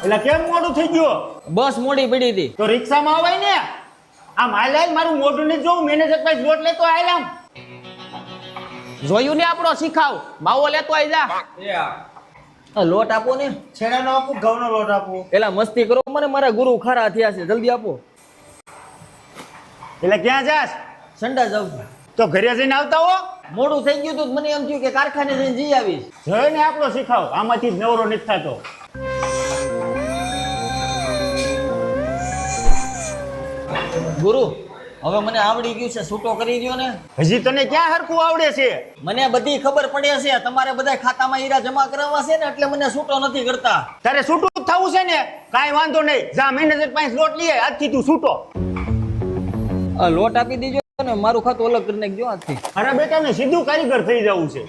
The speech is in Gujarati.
એટલે કેમ મોડું થઈ ગયું? બસ મોડી પડી હતી. તો રિક્ષામાં આવાય ને. આમ હાલ મારું મોઢું ને જોઉં મેનેજર પાસે લોટ લેતો આય આમ. જોયું ને આપણો શીખાવ માવો લેતો આવી જા. લોટ આપો ને. છેડાનો આપું ઘઉંનો લોટ આપું. એલા મસ્તી કરો મને મારા ગુરુ ખરા થયા છે જલ્દી આપો. એટલે ક્યાં જાસ? સંડા જાઉં છું. તો ઘરે જઈને આવતા હો. મોડું થઈ ગયું તો મને એમ થયું કે કારખાને જઈને જઈ આવીશ. જોયો ને આપણો શીખાવ આમાંથી જ નવરો નથી થતો. ગુરુ હવે મને આવડી ગયું છે છૂટો કરી દો ને. હજી તને ક્યાં હરખું આવડે છે? મને બધી ખબર પડે છે તમારે બધા ખાતામાં હીરા જમા કરાવવા છે ને એટલે મને છૂટો નથી કરતા. તારે છૂટું જ થવું છે ને? કાંઈ વાંધો નહીં, જા મેનેજર પાસે લોટ લઈએ, આજથી તું છૂટો. લોટ આપી દીજો ને મારું ખાતું અલગ કરી નાખજો આજથી. અરે બેટા ને સીધું કારીગર થઈ જવું છે.